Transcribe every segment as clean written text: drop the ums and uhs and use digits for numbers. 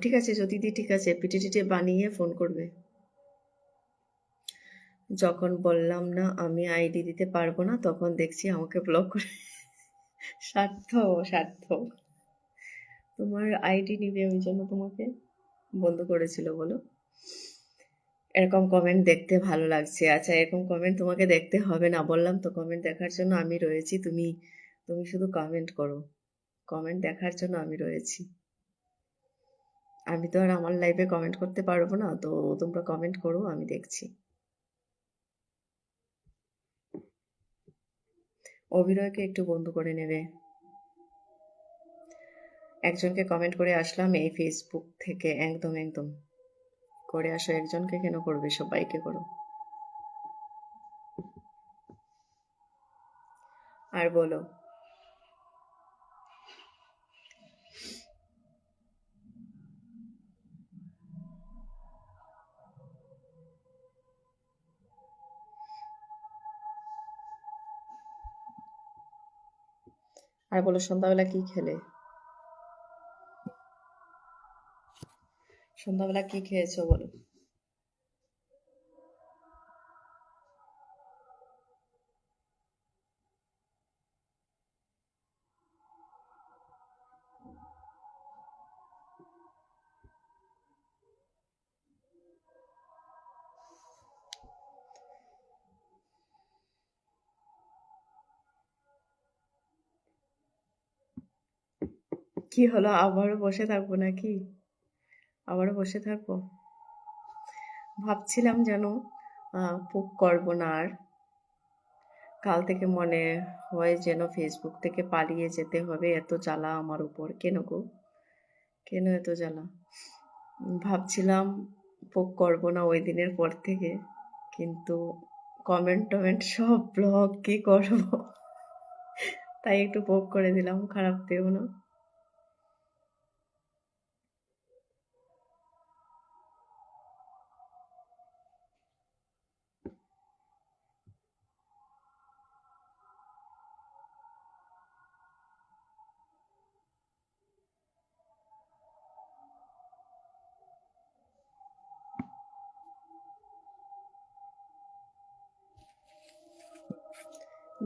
ঠিক আছে জ্যোতিদি, ঠিক আছে, পিটিটিটি বানিয়ে ফোন করবে। যখন বললাম না আমি আইডি দিতে পারবো না, তখন দেখছি আমাকে ব্লক করে। স্বার্থ, স্বার্থ। তোমার আইডি নিবে ওই জন্য তোমাকে বন্ধ করেছিল বলো? এরকম কমেন্ট দেখতে ভালো লাগছে। আচ্ছা, এরকম কমেন্ট তোমাকে দেখতে হবে না, বললাম তো কমেন্ট দেখার জন্য আমি রয়েছি। তুমি তুমি শুধু কমেন্ট করো, কমেন্ট দেখার জন্য আমি রয়েছি। আমি তো আর আমার লাইভে কমেন্ট করতে পারবো না, তো তোমরা কমেন্ট করো, আমি দেখছি। অভিনয়কে একটু বন্ধ করে নেবে। একজনকে কমেন্ট করে আসলাম এই ফেসবুক থেকে, একদম একদম করে আসো। একজনকে কেন করবে, সবাইকে করো। আর বলো। আর বলো, সন্ধ্যাবেলা কি খেলে? সন্ধ্যাবেলা কি খেয়েছো বলো? কি হলো, আবারও বসে থাকবো নাকি? আবারও বসে থাকবো? ভাবছিলাম যেন পুক করবো না আর। কাল থেকে মনে হয় যেন ফেসবুক থেকে পালিয়ে যেতে হবে, এত জ্বালা আমার উপর। কেন গো, কেন এত জ্বালা? ভাবছিলাম পোক করবো না ওই দিনের পর থেকে, কিন্তু কমেন্ট টমেন্ট সব ব্লক, কি করবো? তাই একটু পোক করে দিলাম, খারাপ পেও না।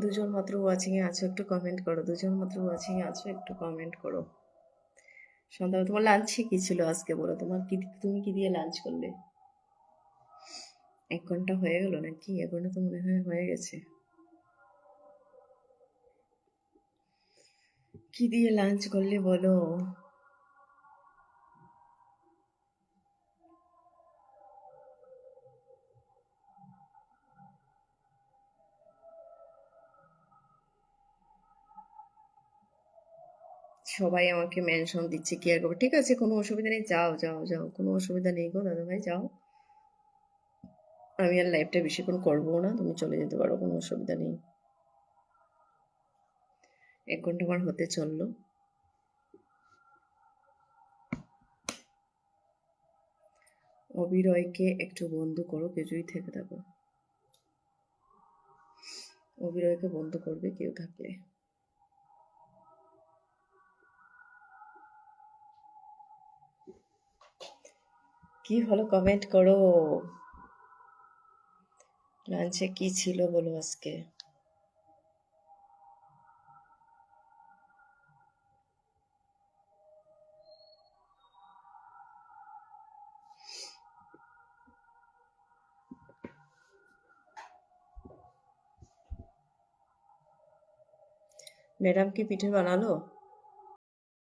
দুজন মাত্র ওয়াচিং এ আছো, একটু কমেন্ট করো। দুজন মাত্র ওয়াচিং এ আছো, একটু কমেন্ট করো। সন্ধ্যা তোমার লাঞ্চে কি ছিল আজকে বলো? তুমি কি দিয়ে লাঞ্চ করলে? 1 ঘন্টা হয়ে গেল নাকি? 1 ঘন্টা তো মনে হয় হয়ে গেছে। কি দিয়ে লাঞ্চ করলে বলো? সবাই আমাকে মেনশন দিচ্ছে, কি আর করবো। ঠিক আছে, কোনো অসুবিধা নেই, যাও যাও যাও, কোনো অসুবিধা নেই গো দাদা ভাই, যাও। আমি আর লাইভটা বেশিক্ষণ করবো না, তুমি চলে যেতে পারো, কোনো অসুবিধা নেই। 1 ঘন্টা আমার হতে চললো। অবিরয়কে একটু বন্ধ করো, কিছুই থেকে থাকো। অবিরয়কে বন্ধ করবে কেউ থাকলে। কি হলো, কমেন্ট করো। লাঞ্চে কি ছিল বলো আজকে? ম্যাডাম কি পিঠে বানালো?